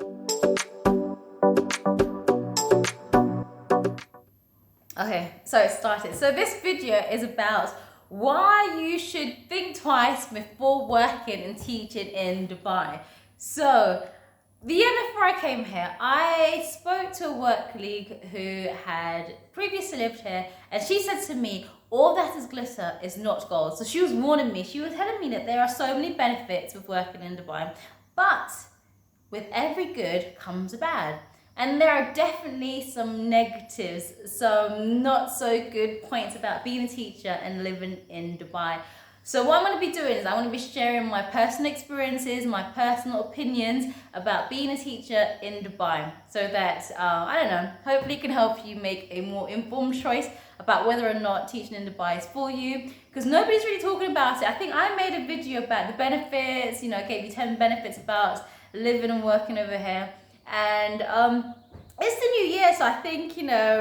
Okay, so it started. So this video is about why you should think twice before working and teaching in Dubai. So the year before I came here, I spoke to a work colleague who had previously lived here, and she said to me, all that is glitter is not gold. So she was warning me, she was telling me that there are so many benefits with working in Dubai, but with every good comes a bad. And there are definitely some negatives, some not so good points about being a teacher and living in Dubai. So what I'm going to be doing is I'm going to be sharing my personal experiences, my personal opinions about being a teacher in Dubai. So that, I don't know, hopefully it can help you make a more informed choice about whether or not teaching in Dubai is for you. Because nobody's really talking about it. I think I made a video about the benefits, gave you 10 benefits about living and working over here. And it's the new year, so I think,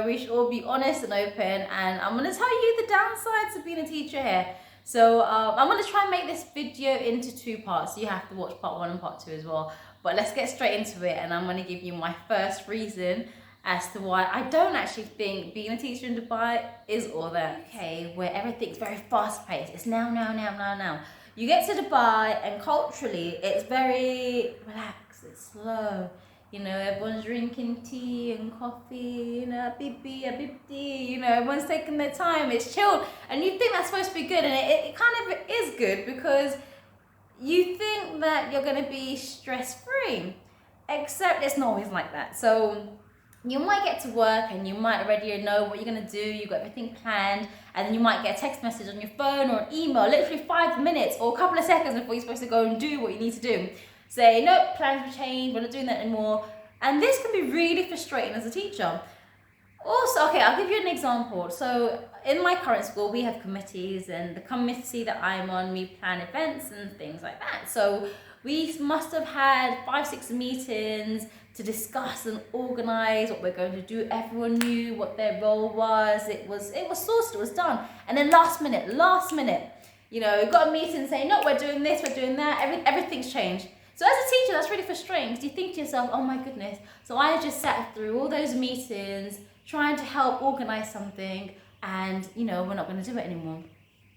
we should all be honest and open. And I'm going to tell you the downsides of being a teacher here. So I'm going to try and make this video into 2 parts. So you have to watch part 1 and part 2 as well. But let's get straight into it. And I'm going to give you my first reason as to why I don't actually think being a teacher in Dubai is all that. Okay, where everything's very fast paced. It's now. You get to Dubai and culturally it's very relaxed, it's slow. Everyone's drinking tea and coffee, a bibdi, everyone's taking their time, it's chilled. And you think that's supposed to be good, and it kind of is good because you think that you're going to be stress-free. Except it's not always like that. So you might get to work and you might already know what you're going to do, you've got everything planned, and then you might get a text message on your phone or an email literally 5 minutes or a couple of seconds before you're supposed to go and do what you need to do. Say, nope, plans have changed, we're not doing that anymore. And this can be really frustrating as a teacher. Also, okay, I'll give you an example. So in my current school, we have committees, and the committee that I'm on, we plan events and things like that. So we must have had 5-6 meetings to discuss and organize what we're going to do. Everyone knew what their role was. It was sorted, it was done. And then last minute, we got a meeting saying, no, we're doing this, we're doing that. Everything's changed. So as a teacher, that's really frustrating because you think to yourself, oh my goodness. So I just sat through all those meetings trying to help organize something, and we're not going to do it anymore.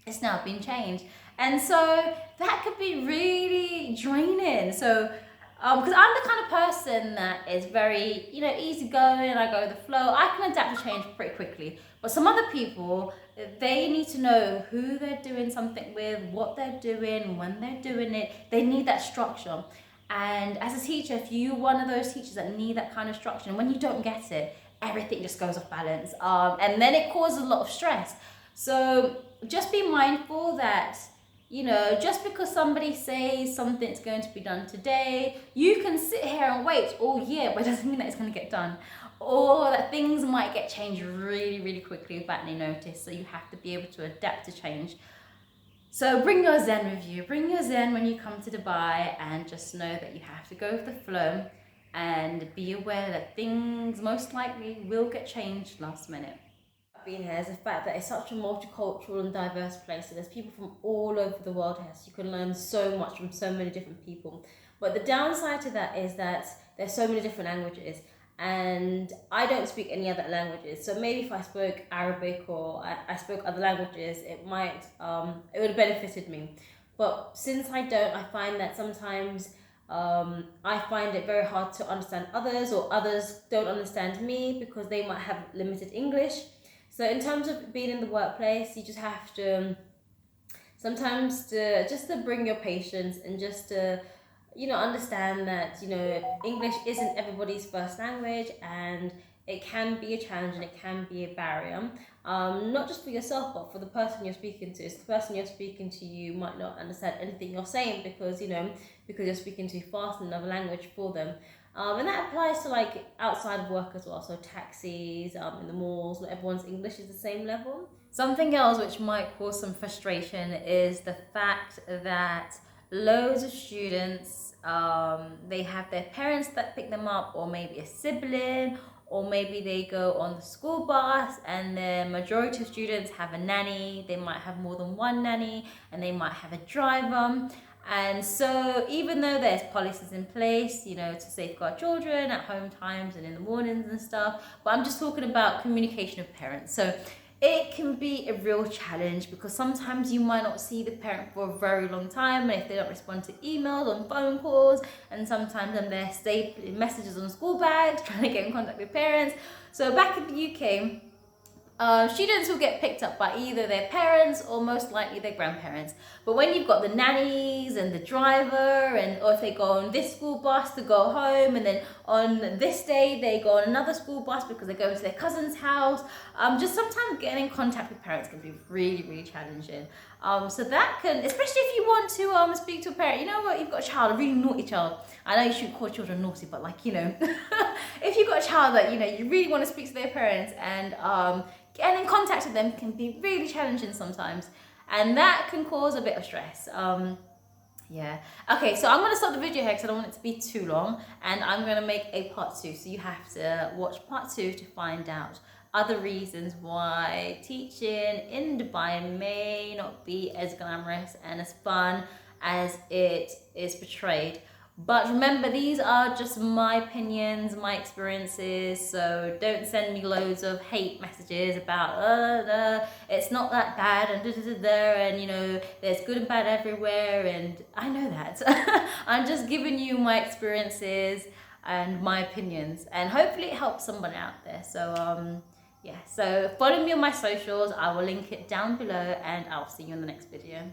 It's now been changed. And so that could be really draining. So because I'm the kind of person that is very, easygoing, I go with the flow. I can adapt to change pretty quickly. But some other people, they need to know who they're doing something with, what they're doing, when they're doing it. They need that structure. And as a teacher, if you're one of those teachers that need that kind of structure, and when you don't get it, everything just goes off balance. And then it causes a lot of stress. So just be mindful that, just because somebody says something's going to be done today, you can sit here and wait all year, but it doesn't mean that it's going to get done. Or that things might get changed really, really quickly without any notice. So you have to be able to adapt to change. So bring your Zen with you. Bring your Zen when you come to Dubai, and just know that you have to go with the flow and be aware that things most likely will get changed last minute. Being here is the fact that it's such a multicultural and diverse place, and there's people from all over the world here, so you can learn so much from so many different people. But the downside to that is that there's so many different languages, and I don't speak any other languages. So maybe if I spoke Arabic or I spoke other languages, it would have benefited me. But since I don't, I find that sometimes I find it very hard to understand others, or others don't understand me because they might have limited English. So in terms of being in the workplace, you just have to sometimes to bring your patience, and just to understand that English isn't everybody's first language, and it can be a challenge and it can be a barrier, not just for yourself but for the person you're speaking to. So the person you're speaking to, you might not understand anything you're saying because you're speaking too fast in another language for them. And that applies to like outside of work as well. So taxis, in the malls, not everyone's English is the same level. Something else which might cause some frustration is the fact that loads of students, they have their parents that pick them up, or maybe a sibling, or maybe they go on the school bus, and the majority of students have a nanny. They might have more than one nanny, and they might have a driver. And so even though there's policies in place, you know, to safeguard children at home times and in the mornings and stuff, but I'm just talking about communication with parents. So it can be a real challenge because sometimes you might not see the parent for a very long time, and if they don't respond to emails or phone calls, and sometimes then they're stapling messages on school bags trying to get in contact with parents. So back in the UK, students will get picked up by either their parents or most likely their grandparents. But when you've got the nannies and the driver, and or if they go on this school bus to go home, and then on this day they go on another school bus because they're going to their cousin's house, just sometimes getting in contact with parents can be really, really challenging. So that can, especially if you want to speak to a parent, you know what, you've got a child, a really naughty child. I know you shouldn't call children naughty, but like, you know, if you've got a child that, you know, you really want to speak to their parents, and getting in contact with them can be really challenging sometimes, and that can cause a bit of stress. Yeah. Okay, so I'm going to stop the video here because I don't want it to be too long, and I'm going to make a part 2, so you have to watch part 2 to find out other reasons why teaching in Dubai may not be as glamorous and as fun as it is portrayed. But remember, these are just my opinions, my experiences, so don't send me loads of hate messages about it's not that bad and you know, there's good and bad everywhere, and I know that. I'm just giving you my experiences and my opinions, and hopefully it helps someone out there. So yeah, so follow me on my socials, I will link it down below, and I'll see you in the next video.